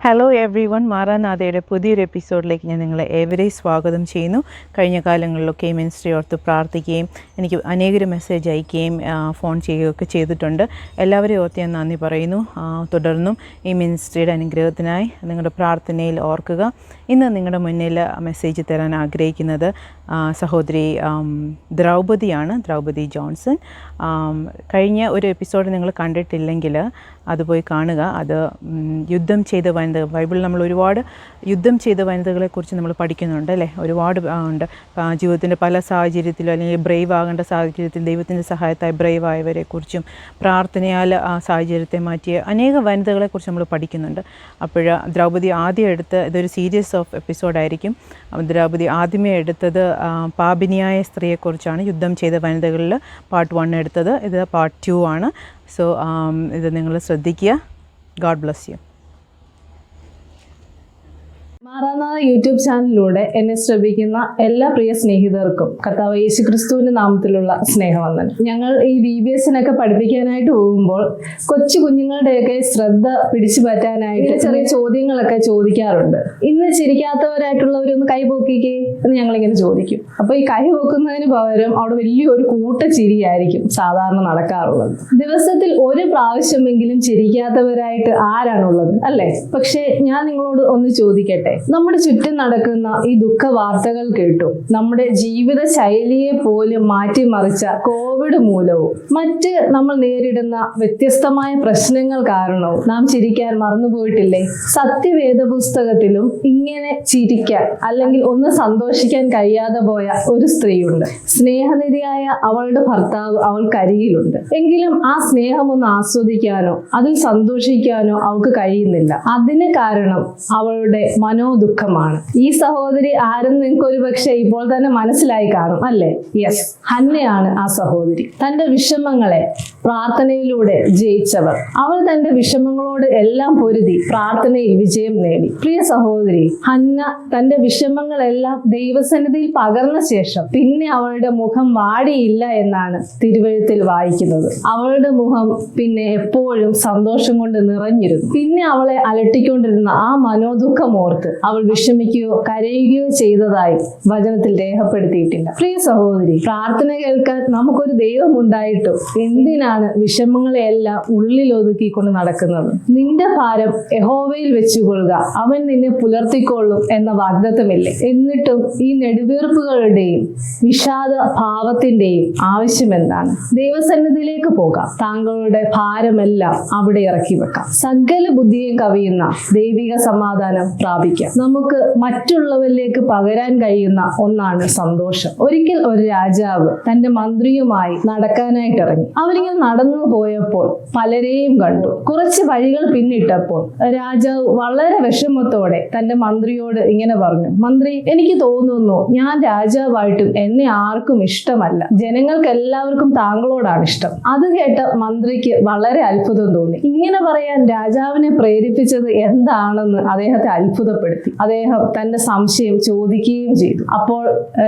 Hello every one, മാറാനാഥയുടെ പുതിയൊരു എപ്പിസോഡിലേക്ക് ഞാൻ നിങ്ങളെ ഏവരെയും സ്വാഗതം ചെയ്യുന്നു. കഴിഞ്ഞ കാലങ്ങളിലൊക്കെ മിനിസ്ട്രി ഓർത്ത് പ്രാർത്ഥിക്കുകയും എനിക്ക് അനേകം മെസ്സേജ് അയക്കുകയും ഫോൺ ചെയ്യുകയൊക്കെ ചെയ്തിട്ടുണ്ട്. എല്ലാവരെയും ഓർത്ത് ഞാൻ നന്ദി പറയുന്നു. തുടർന്നും ഈ മിനിസ്ട്രിയുടെ അനുഗ്രഹത്തിനായി നിങ്ങളുടെ പ്രാർത്ഥനയിൽ ഓർക്കുക. ഇന്ന് നിങ്ങളുടെ മുന്നിൽ മെസ്സേജ് തരാൻ ആഗ്രഹിക്കുന്നത് സഹോദരി ദ്രൗപദിയാണ്, ദ്രൗപദി ജോൺസൺ. കഴിഞ്ഞ ഒരു എപ്പിസോഡ് നിങ്ങൾ കണ്ടിട്ടില്ലെങ്കിൽ അത് പോയി കാണുക. അത് യുദ്ധം ചെയ്ത വനിതകൾ, ബൈബിളിൽ നമ്മൾ ഒരുപാട് യുദ്ധം ചെയ്ത വനിതകളെക്കുറിച്ച് നമ്മൾ പഠിക്കുന്നുണ്ട് അല്ലേ. ഒരുപാട് ഉണ്ട്. ജീവിതത്തിൻ്റെ പല സാഹചര്യത്തിലും അല്ലെങ്കിൽ ബ്രേവ് ആകേണ്ട സാഹചര്യത്തിൽ ദൈവത്തിൻ്റെ സഹായത്തായി ബ്രേവ് ആയവരെക്കുറിച്ചും പ്രാർത്ഥനയാൽ ആ സാഹചര്യത്തെ മാറ്റിയ അനേക വനിതകളെക്കുറിച്ച് നമ്മൾ പഠിക്കുന്നുണ്ട്. അപ്പോൾ ദ്രൗപദി ആദ്യം എടുത്ത് ഇതൊരു സീരീസ് ഓഫ് എപ്പിസോഡായിരിക്കും. ദ്രൗപദി ആദ്യമേ എടുത്തത് പാപിനിയായ സ്ത്രീയെക്കുറിച്ചാണ്. യുദ്ധം ചെയ്ത വനിതകളിൽ പാർട്ട് 1 എടുത്തത്. ഇത് പാർട്ട് 2 ആണ്. സോ ഇത് നിങ്ങൾ ശ്രദ്ധിക്കുക. God bless you. Maranatha YouTube ചാനലിലൂടെ എന്നെ ശ്രമിക്കുന്ന എല്ലാ പ്രിയ സ്നേഹിതർക്കും കർത്താവ് യേശുക്രിസ്തുവിന്റെ നാമത്തിലുള്ള സ്നേഹവന്ദനം. ഞങ്ങൾ ഈ VBSനൊക്കെ പഠിപ്പിക്കാനായിട്ട് പോകുമ്പോൾ കൊച്ചു കുഞ്ഞുങ്ങളുടെയൊക്കെ ശ്രദ്ധ പിടിച്ചു പറ്റാനായിട്ട് ചെറിയ ചോദ്യങ്ങളൊക്കെ ചോദിക്കാറുണ്ട്. ഇന്ന് ചിരിക്കാത്തവരായിട്ടുള്ളവരൊന്ന് കൈ പൊക്കിക്കേ എന്ന് ഞങ്ങളിങ്ങനെ ചോദിക്കും. അപ്പോൾ ഈ കൈ പൊക്കുന്നതിന് പകരം അവിടെ വലിയൊരു കൂട്ട ചിരിയായിരിക്കും സാധാരണ നടക്കാറുള്ളത്. ദിവസത്തിൽ ഒരു പ്രാവശ്യമെങ്കിലും ചിരിക്കാത്തവരായിട്ട് ആരാണുള്ളത് അല്ലേ? പക്ഷെ ഞാൻ നിങ്ങളോട് ഒന്ന് ചോദിക്കട്ടെ, നമ്മുടെ ചുറ്റും നടക്കുന്ന ഈ ദുഃഖ വാർത്തകൾ കേട്ടു നമ്മുടെ ജീവിത ശൈലിയെ പോലും മാറ്റിമറിച്ച കോവിഡ് മൂലവും മറ്റ് നമ്മൾ നേരിടുന്ന വ്യത്യസ്തമായ പ്രശ്നങ്ങൾ കാരണവും നാം ചിരിക്കാൻ മറന്നുപോയിട്ടില്ലേ? സത്യവേദ പുസ്തകത്തിലും ഇങ്ങനെ ചിരിക്കാൻ അല്ലെങ്കിൽ ഒന്ന് സന്തോഷിക്കാൻ കഴിയാതെ പോയ ഒരു സ്ത്രീയുണ്ട്. സ്നേഹനിധിയായ അവളുടെ ഭർത്താവ് അവൾക്കരികിലുണ്ട്. എങ്കിലും ആ സ്നേഹം ഒന്ന് ആസ്വദിക്കാനോ അതിൽ സന്തോഷിക്കാനോ അവൾക്ക് കഴിയുന്നില്ല. അതിന് കാരണം അവളുടെ മനോദുഃഖമാണ്. ഈ സഹോദരി ആരെന്ന് നിങ്ങൾക്ക് ഒരു പക്ഷേ ഇപ്പോൾ തന്നെ മനസ്സിലായി കാണും അല്ലേ? യെസ്, ഹന്നയാണ് ആ സഹോദരി. തന്റെ വിഷമങ്ങളെ പ്രാർത്ഥനയിലൂടെ ജയിച്ചവർ. അവൾ തന്റെ വിഷമങ്ങളോട് എല്ലാം പൊരുതി പ്രാർത്ഥനയിൽ വിജയം നേടി. പ്രിയ സഹോദരി, ഹന്ന തന്റെ വിഷമങ്ങളെല്ലാം ദൈവസന്നിധിയിൽ പകർന്ന ശേഷം പിന്നെ അവളുടെ മുഖം വാടിയില്ല എന്നാണ് തിരുവെഴുത്തിൽ വായിക്കുന്നത്. അവളുടെ മുഖം പിന്നെ എപ്പോഴും സന്തോഷം കൊണ്ട് നിറഞ്ഞിരുന്നു. പിന്നെ അവളെ അലട്ടിക്കൊണ്ടിരുന്ന ആ മനോദുഃഖം ഓർത്ത് അവൾ വിഷമിക്കുകയോ കരയുകയോ ചെയ്തതായി വചനത്തിൽ രേഖപ്പെടുത്തിയിട്ടില്ല. പ്രിയ സഹോദരി, പ്രാർത്ഥന കേൾക്കാൻ നമുക്കൊരു ദൈവം ഉണ്ടായിട്ടും എന്തിനാണ് വിഷമങ്ങളെയെല്ലാം ഉള്ളിൽ ഒതുക്കിക്കൊണ്ട് നടക്കുന്നത്? നിന്റെ ഭാരം യഹോവയിൽ വെച്ചുകൊള്ളുക, അവൻ നിന്നെ പുലർത്തിക്കൊള്ളും എന്ന വാഗ്ദത്തമില്ലേ? എന്നിട്ടും ഈ നെടുവീർപ്പുകളുടെയും വിഷാദ ഭാവത്തിന്റെയും ആവശ്യം എന്താണ്? ദൈവസന്നിധിയിലേക്ക് പോകാം. താങ്കളുടെ ഭാരമെല്ലാം അവിടെ ഇറക്കി വെക്കാം. സകല ബുദ്ധിയെ കവിയുന്ന ദൈവിക സമാധാനം പ്രാപിക്കാം. നമുക്ക് മറ്റുള്ളവരിലേക്ക് പകരാൻ കഴിയുന്ന ഒന്നാണ് സന്തോഷം. ഒരിക്കൽ ഒരു രാജാവ് തന്റെ മന്ത്രിയുമായി നടക്കാനായിട്ട് ഇറങ്ങി. അവരിങ്ങനെ നടന്നു പോയപ്പോൾ പലരെയും കണ്ടു. കുറച്ച് വഴികൾ പിന്നിട്ടപ്പോൾ രാജാവ് വളരെ വിഷമത്തോടെ തന്റെ മന്ത്രിയോട് ഇങ്ങനെ പറഞ്ഞു: മന്ത്രി, എനിക്ക് തോന്നുന്നു ഞാൻ രാജാവായിട്ടും എന്നെ ആർക്കും ഇഷ്ടമല്ല. ജനങ്ങൾക്ക് എല്ലാവർക്കും താങ്കളോടാണ് ഇഷ്ടം. അത് കേട്ട മന്ത്രിക്ക് വളരെ അത്ഭുതം തോന്നി. ഇങ്ങനെ പറയാൻ രാജാവിനെ പ്രേരിപ്പിച്ചത് എന്താണെന്ന് അദ്ദേഹത്തെ അത്ഭുതപ്പെടുത്തി. അദ്ദേഹം തന്റെ സംശയം ചോദിക്കുകയും ചെയ്തു. അപ്പോൾ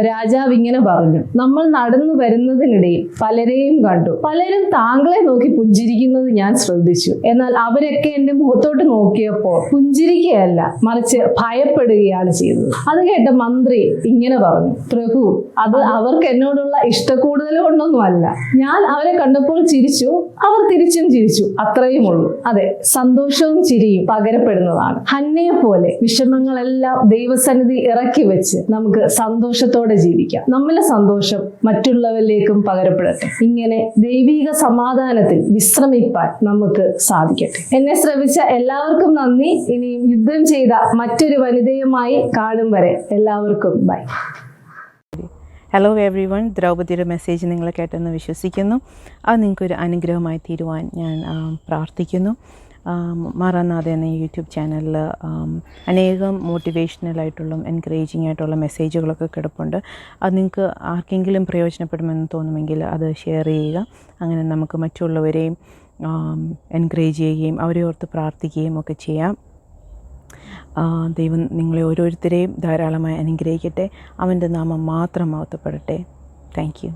രാജാവ് ഇങ്ങനെ പറഞ്ഞു: നമ്മൾ നടന്നു വരുന്നതിനിടയിൽ പലരെയും കണ്ടു. പലരും താങ്കളെ നോക്കി പുഞ്ചിരിക്കുന്നത് ഞാൻ ശ്രദ്ധിച്ചു. എന്നാൽ അവരൊക്കെ എന്റെ മുഖത്തോട്ട് നോക്കിയപ്പോൾ പുഞ്ചിരിക്കുകയല്ല, മറിച്ച് ഭയപ്പെടുകയാണ് ചെയ്തത്. അത് കേട്ട മന്ത്രി ഇങ്ങനെ പറഞ്ഞു: പ്രഭു, അത് അവർക്ക് എന്നോടുള്ള ഇഷ്ടക്കൂടുതൽ കൊണ്ടൊന്നുമല്ല. ഞാൻ അവരെ കണ്ടപ്പോൾ ചിരിച്ചു, അവർ തിരിച്ചും ചിരിച്ചു, അത്രയും ഉള്ളൂ. അതെ, സന്തോഷവും ചിരിയും പകരപ്പെടുന്നതാണ്. ഹന്നയെ പോലെ വിഷമങ്ങളെല്ലാം ദൈവസന്നിധി ഇറക്കി വെച്ച് നമുക്ക് സന്തോഷത്തോടെ ജീവിക്കാം. നമ്മളുടെ സന്തോഷം മറ്റുള്ളവരിലേക്കും പകരപ്പെടട്ടെ. ഇങ്ങനെ ദൈവിക സമാധാനത്തിൽ വിശ്രമിപ്പാൻ നമുക്ക് സാധിക്കട്ടെ. എന്നെ ശ്രമിച്ച എല്ലാവർക്കും നന്ദി. ഇനിയും യുദ്ധം ചെയ്ത മറ്റൊരു വനിതയുമായി കാണും വരെ എല്ലാവർക്കും ബൈ. ഹലോ എവ്രി വൺ, ദ്രൗപദിയുടെ മെസ്സേജ് നിങ്ങൾ കേട്ടെന്ന് വിശ്വസിക്കുന്നു. അത് നിങ്ങൾക്കൊരു അനുഗ്രഹമായി തീരുവാൻ ഞാൻ പ്രാർത്ഥിക്കുന്നു. മാറാനാഥ എന്ന യൂട്യൂബ് ചാനലിൽ അനേകം മോട്ടിവേഷണലായിട്ടുള്ള എൻകറേജിങ് ആയിട്ടുള്ള മെസ്സേജുകളൊക്കെ കിടപ്പുണ്ട്. അത് നിങ്ങൾക്ക് ആർക്കെങ്കിലും പ്രയോജനപ്പെടുമെന്ന് തോന്നുമെങ്കിൽ അത് ഷെയർ ചെയ്യുക. അങ്ങനെ നമുക്ക് മറ്റുള്ളവരെയും എൻകറേജ് ചെയ്യുകയും അവരെ ഓർത്ത് പ്രാർത്ഥിക്കുകയും ഒക്കെ ചെയ്യാം. ദൈവം നിങ്ങളെ ഓരോരുത്തരെയും ധാരാളമായി അനുഗ്രഹിക്കട്ടെ. അവൻ്റെ നാമം മാത്രം മഹത്വപ്പെടട്ടെ. Thank you.